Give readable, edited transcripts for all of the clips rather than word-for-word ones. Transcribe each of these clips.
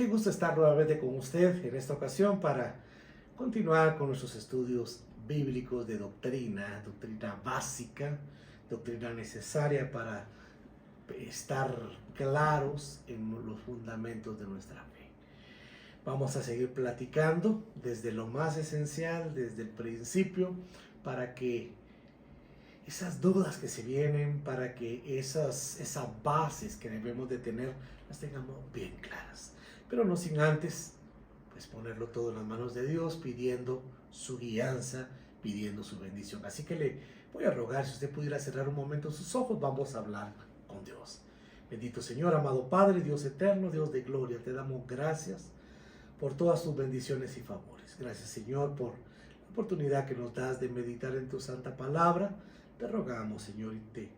Qué gusto estar nuevamente con usted en esta ocasión para continuar con nuestros estudios bíblicos de doctrina, doctrina básica, doctrina necesaria para estar claros en los fundamentos de nuestra fe. Vamos a seguir platicando desde lo más esencial, desde el principio, para que esas dudas que se vienen, para que esas bases que debemos de tener, las tengamos bien claras. Pero no sin antes, pues ponerlo todo en las manos de Dios, pidiendo su guianza, pidiendo su bendición. Así que le voy a rogar, si usted pudiera cerrar un momento sus ojos, vamos a hablar con Dios. Bendito Señor, amado Padre, Dios eterno, Dios de gloria, te damos gracias por todas tus bendiciones y favores. Gracias, Señor, por la oportunidad que nos das de meditar en tu santa palabra. Te rogamos, Señor, y te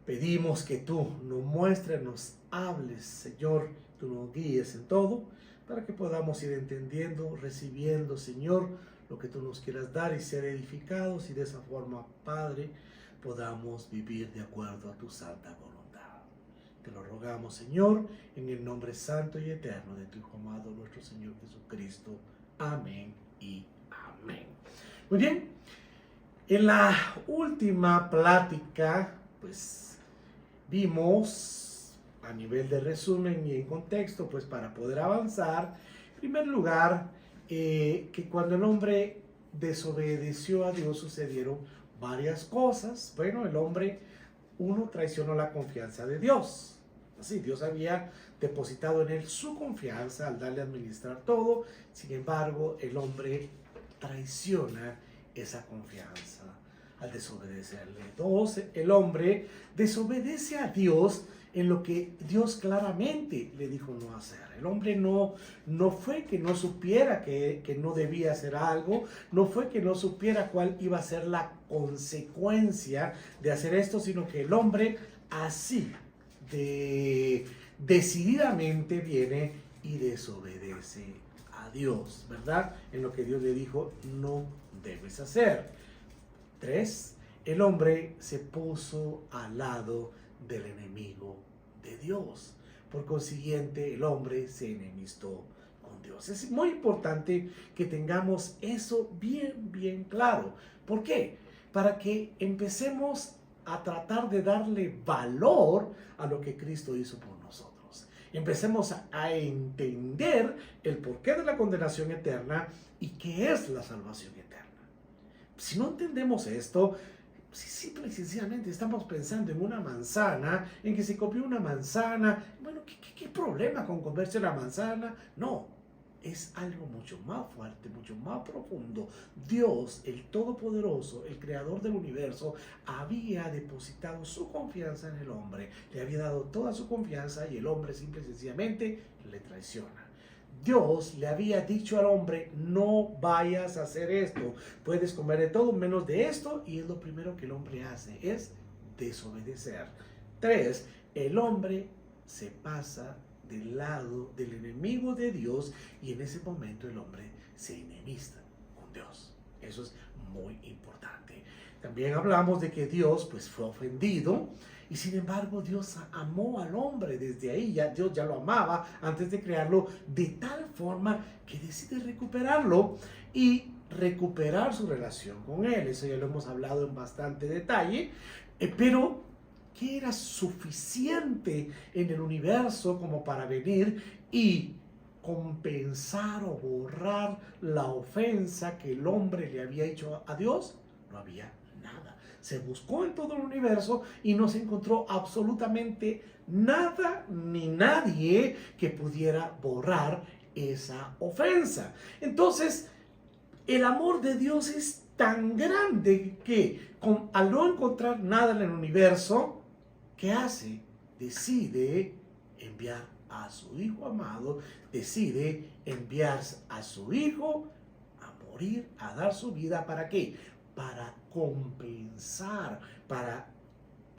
pedimos que tú nos muestres, nos hables, Señor, tú nos guíes en todo, para que podamos ir entendiendo, recibiendo, Señor, lo que tú nos quieras dar y ser edificados, y de esa forma, Padre, podamos vivir de acuerdo a tu santa voluntad. Te lo rogamos, Señor, en el nombre santo y eterno de tu Hijo amado, nuestro Señor Jesucristo. Amén y amén. Muy bien, en la última plática, pues vimos a nivel de resumen y en contexto, pues para poder avanzar, en primer lugar, que cuando el hombre desobedeció a Dios sucedieron varias cosas. Bueno, el hombre, uno, traicionó la confianza de Dios. Así, Dios había depositado en él su confianza al darle a administrar todo. Sin embargo, el hombre traiciona esa confianza al desobedecerle. Dos, el hombre desobedece a Dios en lo que Dios claramente le dijo no hacer. El hombre no fue que no supiera que no debía hacer algo, no fue que no supiera cuál iba a ser la consecuencia de hacer esto, sino que el hombre así, decididamente viene y desobedece a Dios, ¿verdad? En lo que Dios le dijo no debes hacer. 3. El hombre se puso al lado del enemigo de Dios. Por consiguiente, el hombre se enemistó con Dios. Es muy importante que tengamos eso bien claro. ¿Por qué? Para que empecemos a tratar de darle valor a lo que Cristo hizo por nosotros. Empecemos a entender el porqué de la condenación eterna y qué es la salvación eterna. Si no entendemos esto, si simple y sencillamente estamos pensando en una manzana, en que se comió una manzana, bueno, ¿qué problema con comerse la manzana? No, es algo mucho más fuerte, mucho más profundo. Dios, el Todopoderoso, el Creador del universo, había depositado su confianza en el hombre, le había dado toda su confianza y el hombre simple y sencillamente le traiciona. Dios le había dicho al hombre, no vayas a hacer esto, puedes comer de todo menos de esto, y es lo primero que el hombre hace, es desobedecer. 3. El hombre se pasa del lado del enemigo de Dios y en ese momento el hombre se enemista con Dios. Eso es muy importante. También hablamos de que Dios pues fue ofendido y sin embargo Dios amó al hombre desde ahí. Dios ya lo amaba antes de crearlo, de tal forma que decide recuperarlo y recuperar su relación con él. Eso ya lo hemos hablado en bastante detalle, pero que era suficiente en el universo como para venir y compensar o borrar la ofensa que el hombre le había hecho a Dios. No había nada. Se buscó en todo el universo y no se encontró absolutamente nada ni nadie que pudiera borrar esa ofensa. Entonces, el amor de Dios es tan grande que al no encontrar nada en el universo, ¿qué hace? Decide enviar a su Hijo amado, decide enviar a su Hijo a morir, a dar su vida. ¿Para qué? Para compensar, para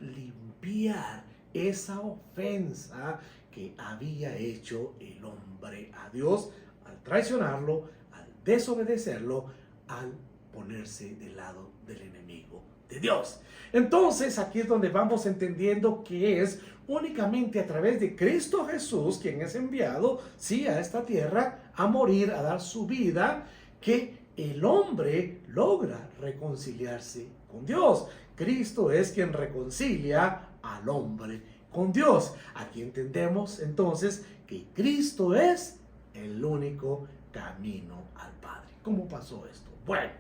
limpiar esa ofensa que había hecho el hombre a Dios al traicionarlo, al desobedecerlo, al ponerse del lado del enemigo de Dios. Entonces aquí es donde vamos entendiendo que es únicamente a través de Cristo Jesús, quien es enviado, sí, a esta tierra, a morir, a dar su vida, que el hombre logra reconciliarse con Dios. Cristo es quien reconcilia al hombre con Dios. Aquí entendemos entonces que Cristo es el único camino al Padre. ¿Cómo pasó esto? Bueno,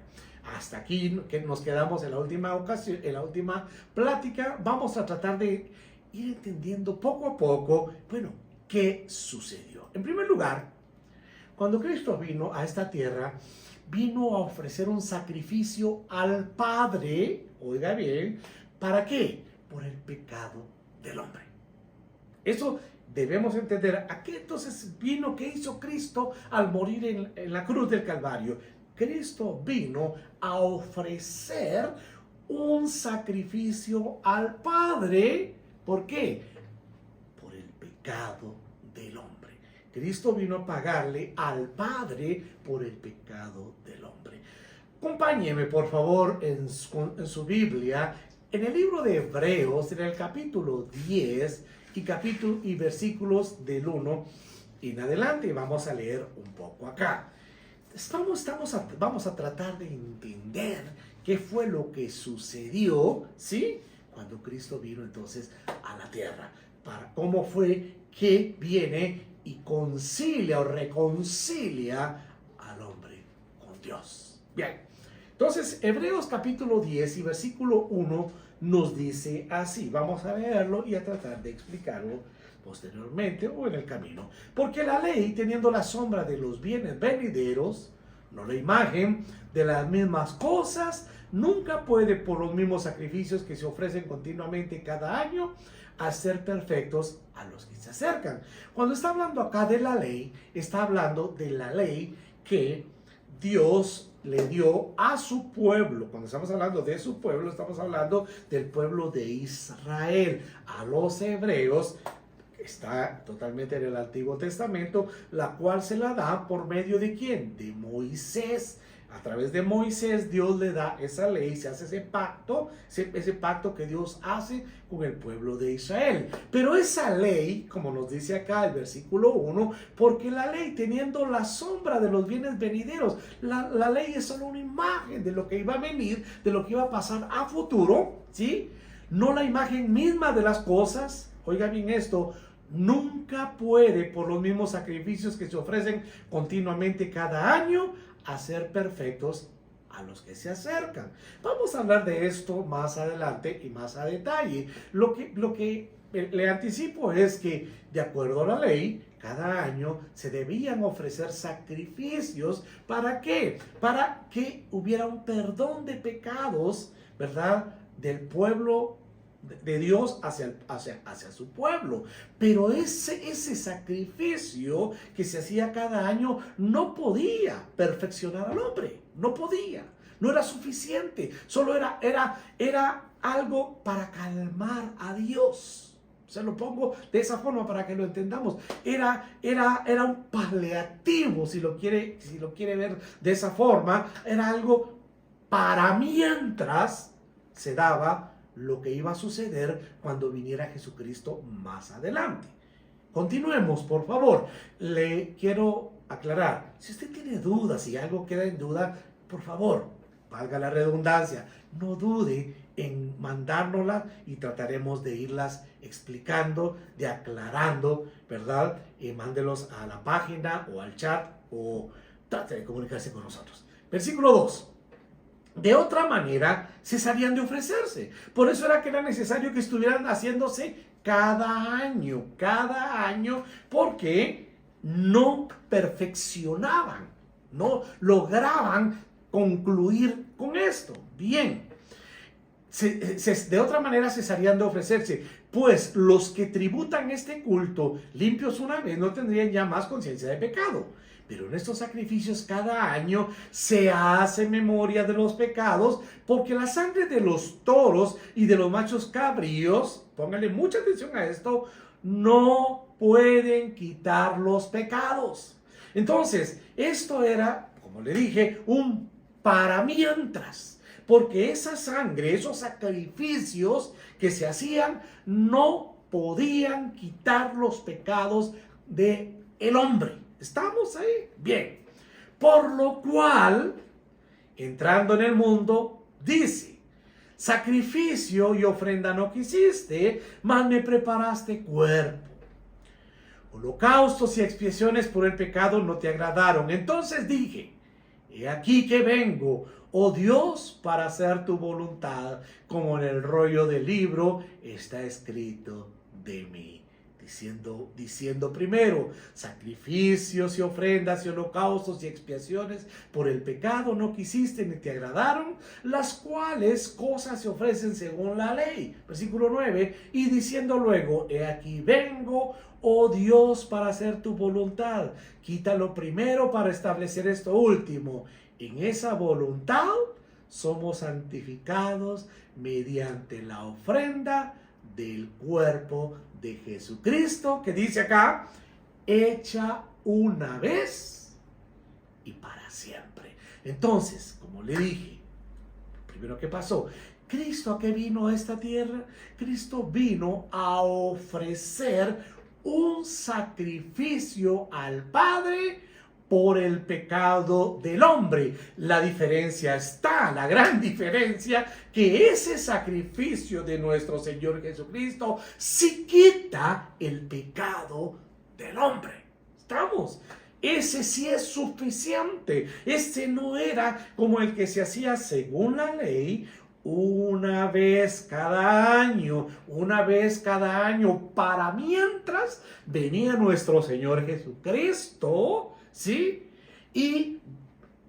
hasta aquí que nos quedamos en la última ocasión, en la última plática. Vamos a tratar de ir entendiendo poco a poco, bueno, qué sucedió. En primer lugar, cuando Cristo vino a esta tierra, vino a ofrecer un sacrificio al Padre, oiga bien, ¿para qué? Por el pecado del hombre. Eso debemos entender. ¿A qué entonces vino? ¿Qué hizo Cristo al morir en la cruz del Calvario? Cristo vino a ofrecer un sacrificio al Padre. ¿Por qué? Por el pecado del hombre. Cristo vino a pagarle al Padre por el pecado del hombre. Acompáñeme, por favor, en su Biblia, en el libro de Hebreos, en el capítulo 10 y versículos del 1 en adelante. Vamos a leer un poco acá. Vamos a tratar de entender qué fue lo que sucedió, ¿sí? Cuando Cristo vino entonces a la tierra. Cómo fue que viene y concilia o reconcilia al hombre con Dios. Bien, entonces Hebreos capítulo 10 y versículo 1 nos dice así. Vamos a leerlo y a tratar de explicarlo posteriormente o en el camino. Porque la ley, teniendo la sombra de los bienes venideros, no la imagen de las mismas cosas, nunca puede, por los mismos sacrificios que se ofrecen continuamente cada año, hacer perfectos a los que se acercan. Cuando está hablando acá de la ley, está hablando de la ley que Dios le dio a su pueblo. Cuando estamos hablando de su pueblo, estamos hablando del pueblo de Israel. A los hebreos, está totalmente en el Antiguo Testamento, la cual se la da por medio de ¿quién? De Moisés. A través de Moisés Dios le da esa ley, se hace ese pacto que Dios hace con el pueblo de Israel. Pero esa ley, como nos dice acá el versículo 1, porque la ley teniendo la sombra de los bienes venideros, la ley es solo una imagen de lo que iba a venir, de lo que iba a pasar a futuro, ¿sí? No la imagen misma de las cosas. Oiga bien esto, nunca puede, por los mismos sacrificios que se ofrecen continuamente cada año, hacer perfectos a los que se acercan. Vamos a hablar de esto más adelante y más a detalle. Lo que le anticipo es que, de acuerdo a la ley, cada año se debían ofrecer sacrificios. ¿Para qué? Para que hubiera un perdón de pecados, ¿verdad?, del pueblo de Dios hacia su pueblo. Pero ese sacrificio que se hacía cada año no podía perfeccionar al hombre, no podía, no era suficiente, solo era algo para calmar a Dios. Se lo pongo de esa forma para que lo entendamos. Era un paliativo, si lo quiere ver de esa forma. Era algo para mientras se daba lo que iba a suceder cuando viniera Jesucristo más adelante. Continuemos, por favor. Le quiero aclarar, si usted tiene dudas, si algo queda en duda, por favor, valga la redundancia, no dude en mandárnoslas y trataremos de irlas explicando, de aclarando, ¿verdad? Y mándelos a la página o al chat o trate de comunicarse con nosotros. Versículo 2. De otra manera, cesarían de ofrecerse. Por eso era necesario que estuvieran haciéndose cada año, porque no perfeccionaban, no lograban concluir con esto. Bien, de otra manera cesarían de ofrecerse, pues los que tributan este culto limpios una vez no tendrían ya más conciencia de pecado. Pero en estos sacrificios cada año se hace memoria de los pecados, porque la sangre de los toros y de los machos cabríos, pónganle mucha atención a esto, no pueden quitar los pecados. Entonces, esto era, como le dije, un para mientras. porque esa sangre, esos sacrificios que se hacían, no podían quitar los pecados del hombre. ¿Estamos ahí? Bien. Por lo cual, entrando en el mundo, dice: sacrificio y ofrenda no quisiste, mas me preparaste cuerpo. Holocaustos y expiaciones por el pecado no te agradaron. Entonces dije: he aquí que vengo, oh Dios, para hacer tu voluntad, como en el rollo del libro está escrito de mí. Diciendo primero: sacrificios y ofrendas y holocaustos y expiaciones por el pecado no quisiste ni te agradaron, las cuales cosas se ofrecen según la ley. Versículo 9, y diciendo luego: he aquí vengo, oh Dios, para hacer tu voluntad. Quítalo primero para establecer esto último. En esa voluntad somos santificados mediante la ofrenda del cuerpo de Jesucristo, que dice acá: hecha una vez y para siempre. Entonces, como le dije, primero, ¿qué pasó? ¿Cristo a qué vino a esta tierra? Cristo vino a ofrecer un sacrificio al Padre por el pecado del hombre. La diferencia está, la gran diferencia, que ese sacrificio de nuestro Señor Jesucristo sí quita el pecado del hombre. ¿Estamos? Ese sí es suficiente. Este no era como el que se hacía según la ley, una vez cada año, para mientras venía nuestro Señor Jesucristo, ¿sí? E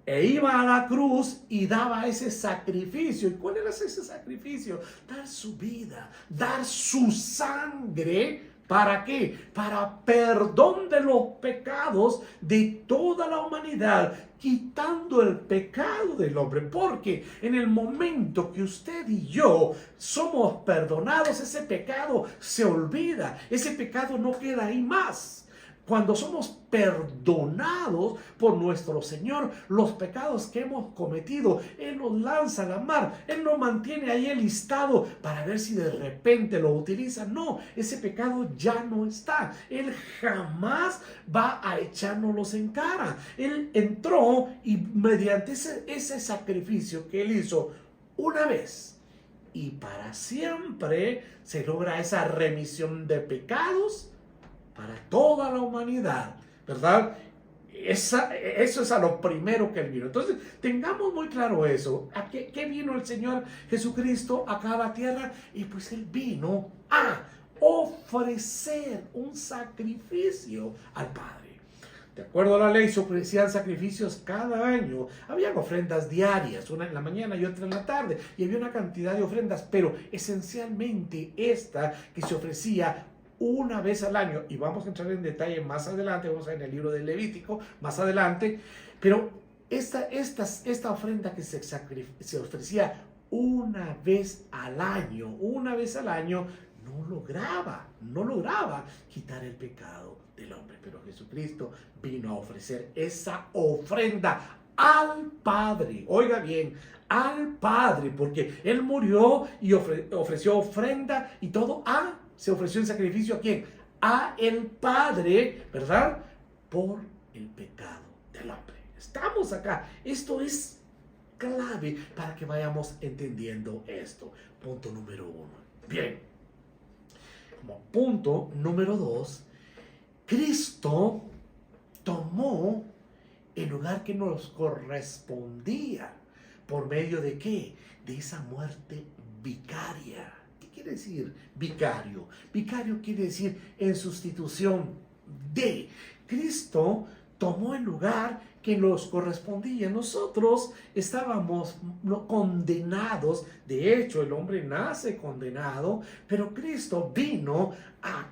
iba a la cruz y daba ese sacrificio. ¿Y cuál era ese sacrificio? Dar su vida, dar su sangre. ¿Para qué? Para perdón de los pecados de toda la humanidad, quitando el pecado del hombre. Porque en el momento que usted y yo somos perdonados, ese pecado se olvida. Ese pecado no queda ahí más. Cuando somos perdonados por nuestro Señor, los pecados que hemos cometido, Él los lanza a la mar. Él no mantiene ahí el listado para ver si de repente lo utiliza. No, ese pecado ya no está. Él jamás va a echárnoslos en cara. Él entró y mediante ese sacrificio que Él hizo una vez y para siempre, se logra esa remisión de pecados para toda la humanidad, ¿verdad? Eso es a lo primero que Él vino. Entonces, tengamos muy claro eso. ¿A qué vino el Señor Jesucristo acá a la tierra? Y pues Él vino a ofrecer un sacrificio al Padre. De acuerdo a la ley, se ofrecían sacrificios cada año. Habían ofrendas diarias, una en la mañana y otra en la tarde. Y había una cantidad de ofrendas, pero esencialmente esta que se ofrecía una vez al año, y vamos a entrar en detalle más adelante, vamos a ver en el libro de Levítico más adelante, pero esta ofrenda que se ofrecía una vez al año, no lograba quitar el pecado del hombre, pero Jesucristo vino a ofrecer esa ofrenda al Padre. Oiga bien, al Padre, porque Él murió y ofreció ofrenda y todo se ofreció en sacrificio ¿a quién? A el Padre, ¿verdad? Por el pecado del hombre. Estamos acá. Esto es clave para que vayamos entendiendo esto. Punto número 1. Bien. Como punto número 2, Cristo tomó el lugar que nos correspondía. ¿Por medio de qué? De esa muerte vicaria. ¿Qué quiere decir vicario? Vicario quiere decir en sustitución de. Cristo tomó el lugar que nos correspondía. Nosotros estábamos condenados. De hecho, el hombre nace condenado, pero Cristo vino a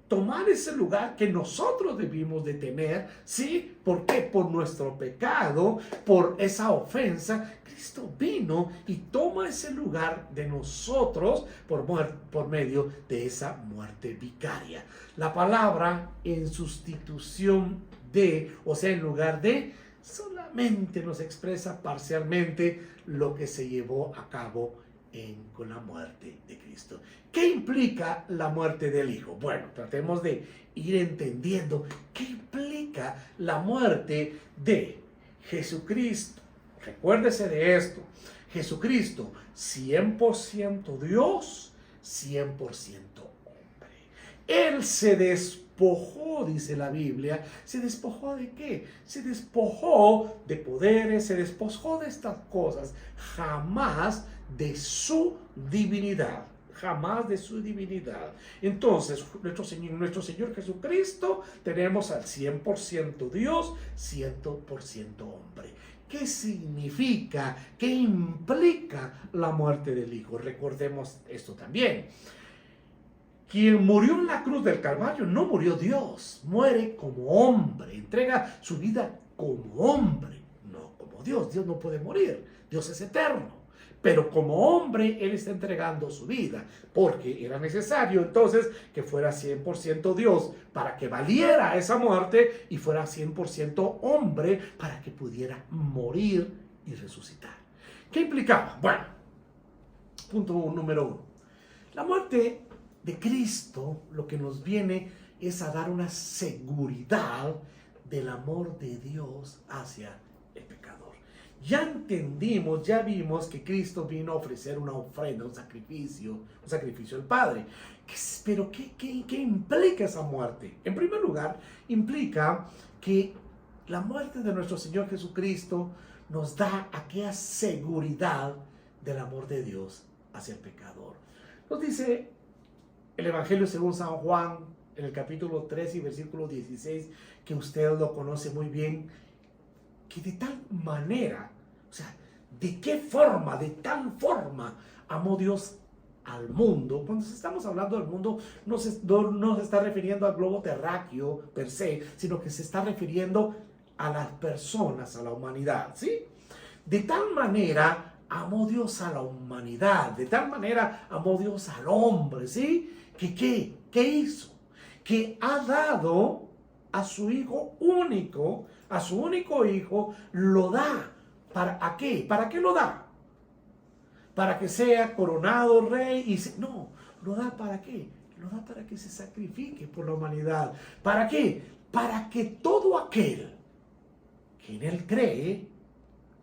tomar ese lugar que nosotros debimos de tener, ¿sí? ¿Por qué? Por nuestro pecado, por esa ofensa. Cristo vino y toma ese lugar de nosotros por medio de esa muerte vicaria. La palabra en sustitución de, o sea, en lugar de, solamente nos expresa parcialmente lo que se llevó a cabo con la muerte de Cristo. ¿Qué implica la muerte del Hijo? Bueno, tratemos de ir entendiendo qué implica la muerte de Jesucristo. Recuérdese de esto. Jesucristo, 100% Dios, 100% hombre. Él se despojó, dice la Biblia. ¿Se despojó de qué? Se despojó de poderes, se despojó de estas cosas, jamás de su divinidad. Jamás de su divinidad. Entonces, nuestro Señor Jesucristo, tenemos al 100% Dios, 100% hombre. ¿Qué significa? ¿Qué implica la muerte del Hijo? Recordemos esto también. Quien murió en la cruz del Calvario no murió Dios, muere como hombre, entrega su vida como hombre, no como Dios. Dios no puede morir, Dios es eterno. Pero como hombre, Él está entregando su vida, porque era necesario entonces que fuera 100% Dios para que valiera esa muerte y fuera 100% hombre para que pudiera morir y resucitar. ¿Qué implicaba? Bueno, punto número 1. La muerte de Cristo lo que nos viene es a dar una seguridad del amor de Dios hacia el pecador. Ya entendimos, ya vimos que Cristo vino a ofrecer una ofrenda, un sacrificio al Padre. Pero ¿qué implica esa muerte? En primer lugar, implica que la muerte de nuestro Señor Jesucristo nos da aquella seguridad del amor de Dios hacia el pecador. Nos dice el Evangelio según San Juan, en el capítulo 3 y versículo 16, que usted lo conoce muy bien, que de tal manera, o sea, de tal forma amó Dios al mundo. Cuando estamos hablando del mundo, no se está refiriendo al globo terráqueo per se, sino que se está refiriendo a las personas, a la humanidad, ¿sí? De tal manera amó Dios a la humanidad, de tal manera amó Dios al hombre, ¿sí? ¿Qué hizo? Que ha dado a su Hijo único, a su único Hijo, lo da. ¿Para qué? ¿Para qué lo da? ¿Para que sea coronado rey? No, lo da ¿para qué? Lo da para que se sacrifique por la humanidad. ¿Para qué? Para que todo aquel que en Él cree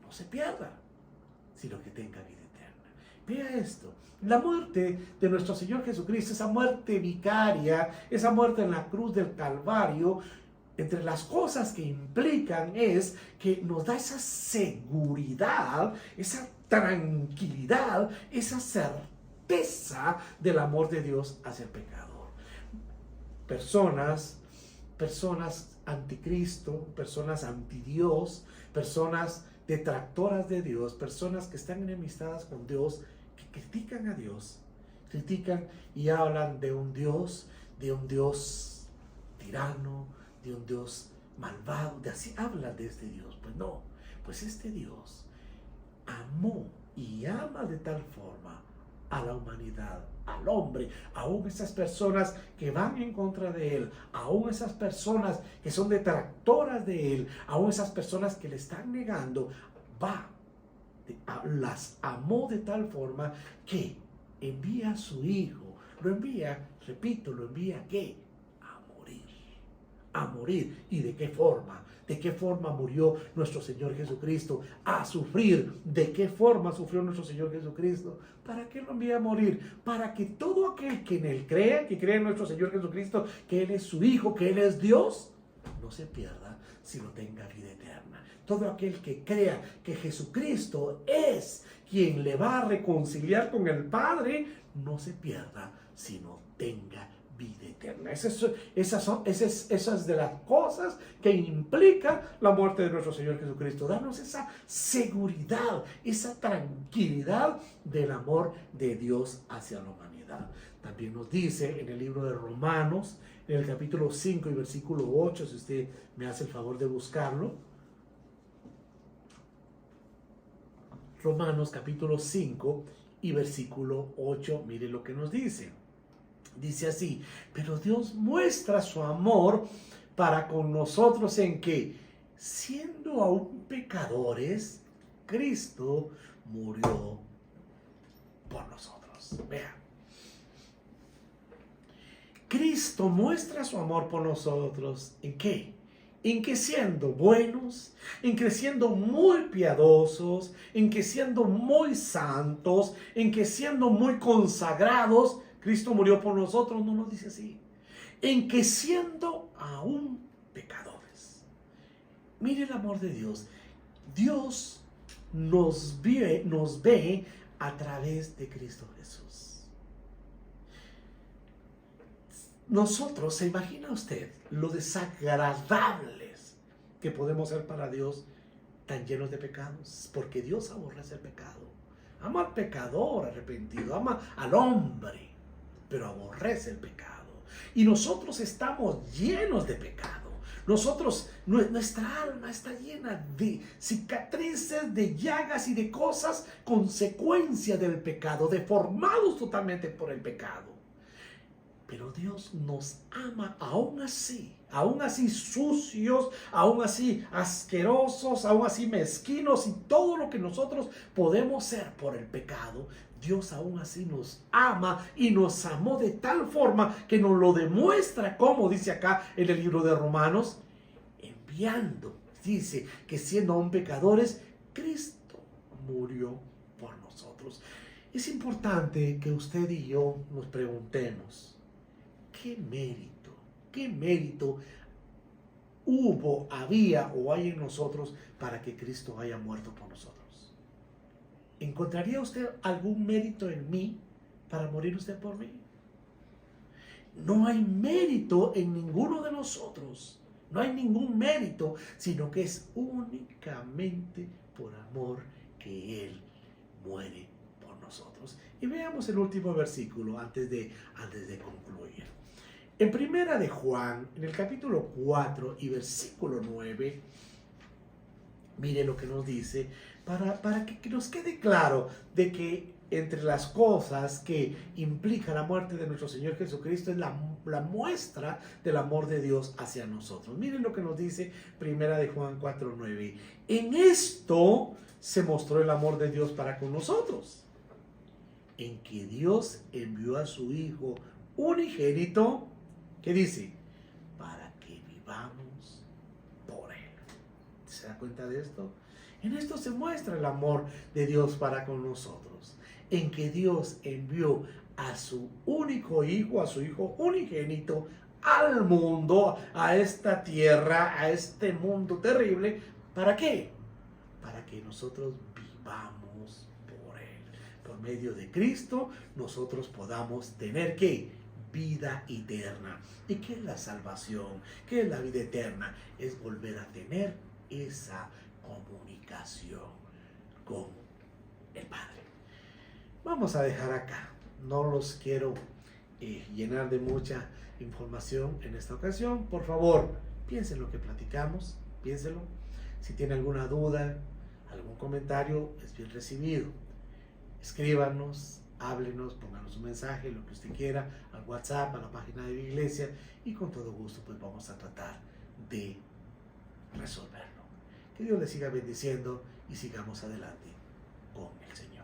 no se pierda, sino que tenga vida eterna. Vea esto. La muerte de nuestro Señor Jesucristo, esa muerte vicaria, esa muerte en la cruz del Calvario, entre las cosas que implican es que nos da esa seguridad, esa tranquilidad, esa certeza del amor de Dios hacia el pecador. Personas anticristo, personas antidios, personas detractoras de Dios, personas que están enemistadas con Dios, que critican a Dios, critican y hablan de un Dios tirano, de un Dios malvado, así habla de este Dios. Pues no, pues este Dios amó y ama de tal forma a la humanidad, al hombre, aún esas personas que van en contra de Él, aún esas personas que son detractoras de Él, aún esas personas que le están negando, las amó de tal forma que envía a su Hijo, lo envía, repito, lo envía ¿qué? A morir. ¿Y de qué forma? ¿De qué forma murió nuestro Señor Jesucristo? A sufrir. ¿De qué forma sufrió nuestro Señor Jesucristo? ¿Para qué lo envía a morir? Para que todo aquel que en Él crea, que cree en nuestro Señor Jesucristo, que Él es su Hijo, que Él es Dios, no se pierda, sino tenga vida eterna. Todo aquel que crea que Jesucristo es quien le va a reconciliar con el Padre, no se pierda, sino tenga vida eterna. Esas de las cosas que implica la muerte de nuestro Señor Jesucristo. Darnos esa seguridad, esa tranquilidad del amor de Dios hacia la humanidad. También nos dice en el libro de Romanos, en el capítulo 5 y versículo 8, si usted me hace el favor de buscarlo. Romanos capítulo 5 y versículo 8, mire lo que nos dice. Dice así: pero Dios muestra su amor para con nosotros en que, siendo aún pecadores, Cristo murió por nosotros. Vean. Cristo muestra su amor por nosotros. ¿En qué? En que siendo buenos, en que siendo muy piadosos, en que siendo muy santos, en que siendo muy consagrados, Cristo murió por nosotros. No nos dice así. En que siendo aún pecadores. Mire el amor de Dios. Dios nos ve a través de Cristo Jesús. Nosotros, ¿se imagina usted lo desagradables que podemos ser para Dios tan llenos de pecados? Porque Dios aborrece el pecado. Ama al pecador arrepentido, ama al hombre, pero aborrece el pecado. Y nosotros estamos llenos de pecado. Nuestra alma está llena de cicatrices, de llagas y de cosas, consecuencia del pecado, deformados totalmente por el pecado. Pero Dios nos ama aún así sucios, aún así asquerosos, aún así mezquinos y todo lo que nosotros podemos ser por el pecado. Dios aún así nos ama y nos amó de tal forma que nos lo demuestra, como dice acá en el libro de Romanos, enviando, dice que siendo aún pecadores, Cristo murió por nosotros. Es importante que usted y yo nos preguntemos, ¿qué mérito hubo, había o hay en nosotros para que Cristo haya muerto por nosotros? ¿Encontraría usted algún mérito en mí para morir usted por mí? No hay mérito en ninguno de nosotros. No hay ningún mérito, sino que es únicamente por amor que Él muere por nosotros. Y veamos el último versículo antes de concluir. En primera de Juan, en el capítulo 4 y versículo 9, mire lo que nos dice, para que nos quede claro de que entre las cosas que implica la muerte de nuestro Señor Jesucristo es la muestra del amor de Dios hacia nosotros. Miren lo que nos dice primera de Juan 4, 9. En esto se mostró el amor de Dios para con nosotros, en que Dios envió a su Hijo unigénito, ¿qué dice? Para que vivamos por Él. ¿Se da cuenta de esto? En esto se muestra el amor de Dios para con nosotros. En que Dios envió a su único Hijo, a su Hijo unigénito, al mundo, a esta tierra, a este mundo terrible. ¿Para qué? Para que nosotros vivamos por Él. Por medio de Cristo, nosotros podamos tener ¿qué? Vida eterna. ¿Y qué es la salvación? ¿Qué es la vida eterna? Es volver a tener esa comunicación con el Padre. Vamos a dejar acá. No los quiero llenar de mucha información en esta ocasión. Por favor, piensen lo que platicamos, piénsenlo. Si tiene alguna duda, algún comentario, es bien recibido. Escríbanos, háblenos, pónganos un mensaje, lo que usted quiera, al WhatsApp, a la página de la iglesia, y con todo gusto pues vamos a tratar de resolverlo. Que Dios les siga bendiciendo y sigamos adelante con el Señor.